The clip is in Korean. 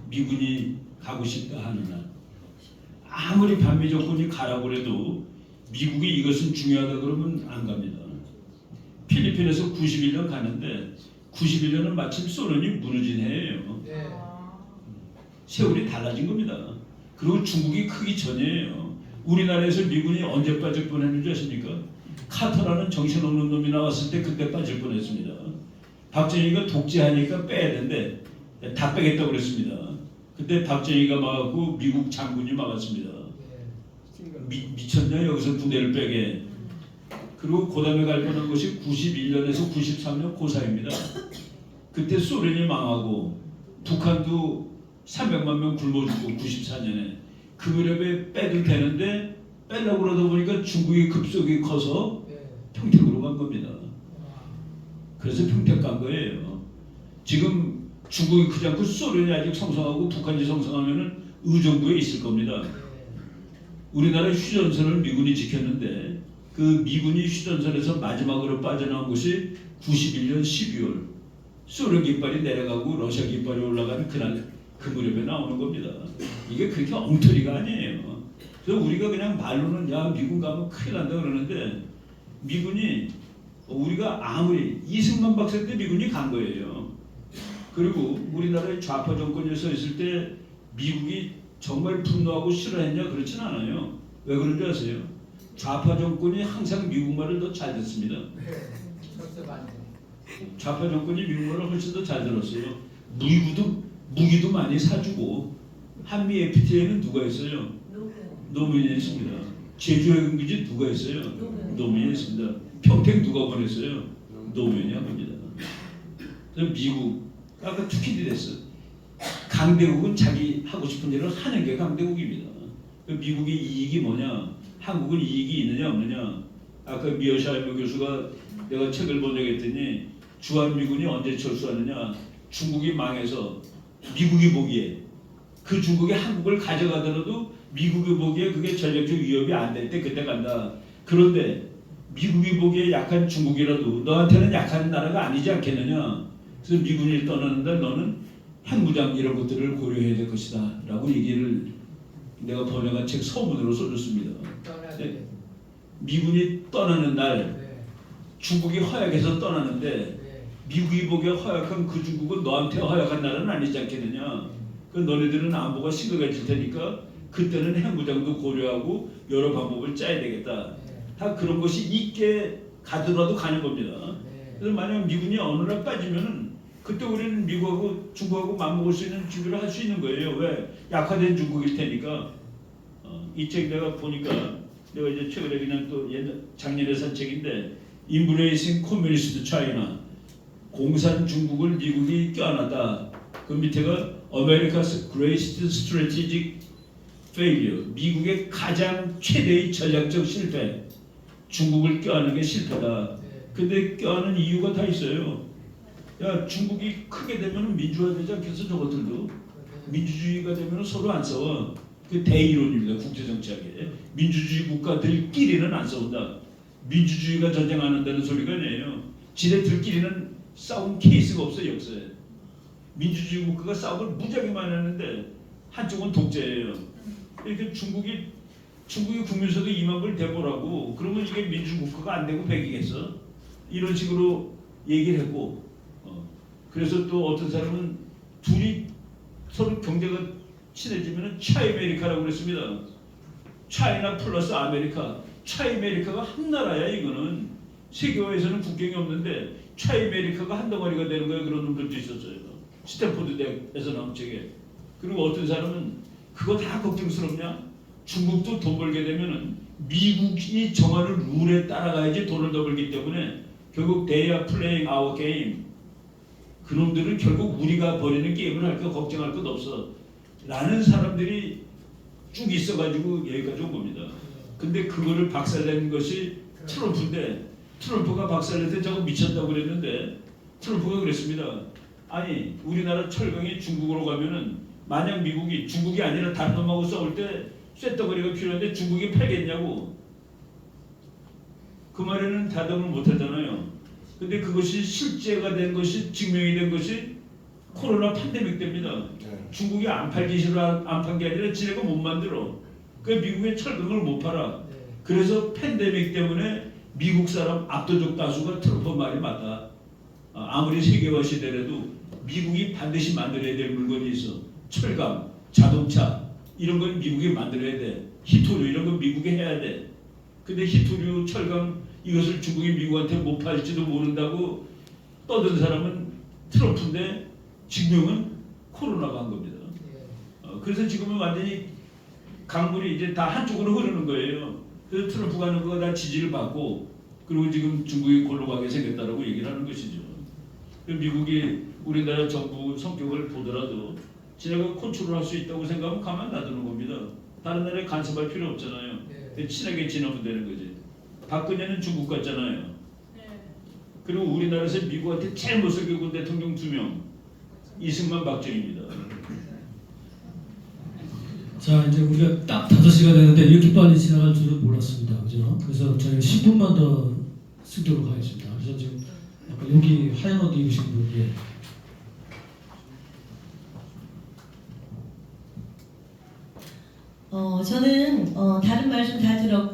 미군이 가고 싶다 하는 한 아무리 반미 정권이 가라고 해도 미국이 이것은 중요하다 그러면 안 갑니다. 필리핀에서 91년 가는데 91년은 마침 소련이 무너진 해예요. 네. 세월이 달라진 겁니다. 그리고 중국이 크기 전이에요. 우리나라에서 미군이 언제 빠질 뻔했는지 아십니까? 카터라는 정신없는 놈이 나왔을 때 그때 빠질 뻔했습니다. 박정희가 독재하니까 빼야 되는데 다 빼겠다고 그랬습니다. 그때 박정희가 막았고 미국 장군이 막았습니다. 미쳤냐 여기서 군대를 빼게. 그리고 그 다음에 갈 뻔한 것이 91년에서 93년 그 사이입니다. 그때 소련이 망하고 북한도 300만 명 굶어 죽고 94년에 그 무렵에 빼도 되는데 빼려고 그러다 보니까 중국이 급속히 커서 평택으로 간 겁니다. 그래서 평택 간 거예요. 지금 중국이 크지 않고 소련이 아직 성성하고 북한이 성성하면은 의정부에 있을 겁니다. 우리나라 휴전선을 미군이 지켰는데 그 미군이 휴전선에서 마지막으로 빠져나온 것이 91년 12월 소련 깃발이 내려가고 러시아 깃발이 올라가는 그날 그 무렵에 나오는 겁니다. 이게 그렇게 엉터리가 아니에요. 그래서 우리가 그냥 말로는 야 미군 가면 큰일 난다 그러는데 미군이 우리가 아무리 이승만 박사 때 미군이 간 거예요. 그리고 우리나라의 좌파 정권이 서 있을 때 미국이 정말 분노하고 싫어했냐 그렇진 않아요. 왜 그런 줄 아세요? 좌파 정권이 항상 미국 말을 더 잘 듣습니다. 좌파 정권이 미국 말을 훨씬 더 잘 들었어요. 무기도 많이 사주고 한미 FTA는 누가 했어요? 노무현이 했습니다. 제주 해군기지 누가 했어요? 노무현이 했습니다. 평택 누가 보냈어요? 노무현이 한 겁니다. 그래서 미국 아까 특히 됐어. 강대국은 자기 하고 싶은 일을 하는 게 강대국입니다. 미국의 이익이 뭐냐? 한국은 이익이 있느냐 없느냐? 아까 미어샤이머 교수가 내가 책을 번역했더니 주한미군이 언제 철수하느냐? 중국이 망해서 미국이 보기에 그 중국이 한국을 가져가더라도 미국이 보기에 그게 전략적 위협이 안 될 때 그때 간다. 그런데 미국이 보기에 약한 중국이라도 너한테는 약한 나라가 아니지 않겠느냐? 그래서 미군이 떠나는데 너는 핵무장 이런 것들을 고려해야 될 것이다 라고 얘기를 내가 번역한 책 서문으로 써줬습니다. 미군이 떠나는 날 중국이 허약해서 떠나는데 미국이 보기에 허약한 그 중국은 너한테 허약한 나라는 아니지 않겠느냐. 그 너네들은 안보가 심각해질 테니까 그때는 핵무장도 고려하고 여러 방법을 짜야 되겠다. 다 그런 것이 있게 가더라도 가는 겁니다. 그래서 만약 미군이 어느 날 빠지면은 그때 우리는 미국하고 중국하고 맞먹을 수 있는 준비를 할 수 있는 거예요. 왜? 약화된 중국일 테니까. 이 책 내가 보니까 내가 이제 최근에 그냥 또 작년에 산 책인데 Embracing Communist China 공산 중국을 미국이 껴안았다. 그 밑에가 America's Greatest Strategic Failure 미국의 가장 최대의 전략적 실패 중국을 껴안는 게 실패다. 근데 껴안는 이유가 다 있어요. 야 중국이 크게 되면 민주화되지 않겠어 저것들도 민주주의가 되면 서로 안 싸워. 그 대이론입니다. 국제정치학에 민주주의 국가들끼리는 안 싸운다. 민주주의가 전쟁 안 한다는 소리가 아니에요. 지네들끼리는 싸운 케이스가 없어요. 역사에 민주주의 국가가 싸움을 무지하게 많이 하는데 한쪽은 독재예요. 이렇게 중국이 국민소득 2만 불 대보라고 그러면 이게 민주국가가 안 되고 백이겠어? 이런 식으로 얘기를 했고 그래서 또 어떤 사람은 둘이 서로 경제가 친해지면 차이메리카라고 그랬습니다. 차이나 플러스 아메리카. 차이메리카가 한 나라야. 이거는 세계화에서는 국경이 없는데 차이메리카가 한 덩어리가 되는 거야. 그런 놈들도 있었어요. 스탠포드 대학에서 나온 책에. 그리고 어떤 사람은 그거 다 걱정스럽냐? 중국도 돈 벌게 되면은 미국이 정하는 룰에 따라가야지 돈을 더 벌기 때문에 결국 they are playing our game. 그놈들은 결국 우리가 벌이는 게임을 할 거 걱정할 것 없어. 라는 사람들이 쭉 있어가지고 여기까지 온 겁니다. 근데 그거를 박살낸 것이 트럼프인데 트럼프가 박살낼 때 저거 미쳤다고 그랬는데 트럼프가 그랬습니다. 아니 우리나라 철강이 중국으로 가면은 만약 미국이 중국이 아니라 다른 놈하고 싸울 때 쇳덩어리가 필요한데 중국이 팔겠냐고. 그 말에는 대답을 못하잖아요. 근데 그것이 실제가 된 것이 증명이 된 것이 코로나 팬데믹 때입니다. 중국이 안 팔기 싫어 안 판 게 아니라 지네가 못 만들어. 그 미국에 철강을 못 팔아. 그래서 팬데믹 때문에 미국 사람 압도적 다수가 트럼프 말이 맞다. 아무리 세계화 시대라도 미국이 반드시 만들어야 될 물건이 있어. 철강, 자동차 이런 건 미국이 만들어야 돼. 히토류 이런 건 미국이 해야 돼. 근데 히토류, 철강 이것을 중국이 미국한테 못 팔지도 모른다고 떠든 사람은 트럼프인데 증명은 코로나가 한 겁니다. 그래서 지금은 완전히 강물이 이제 다 한쪽으로 흐르는 거예요. 그래서 트럼프가 하는 거 다 지지를 받고 그리고 지금 중국이 골로 가게 생겼다라고 얘기를 하는 것이죠. 미국이 우리나라 정부 성격을 보더라도 지네가 컨트롤할 수 있다고 생각하면 가만 놔두는 겁니다. 다른 나라에 간섭할 필요 없잖아요. 친하게 지내면 되는 거지. 박근혜는 중국 갔잖아요. 그리고 우리나라에서 미국한테 제일 못살게 군 대통령 2명 이승만 박정희입니다. 자, 이제 우리가 딱 5시가 되는데 이렇게 빨리 지나갈 줄은 몰랐습니다. 그죠? 그래서 저희가 10분만 더 쓰도록 하겠습니다. 그래서 지금 약간 여기 하얀 옷 입으신 분, 예. 저는 다른 말씀 다 들었고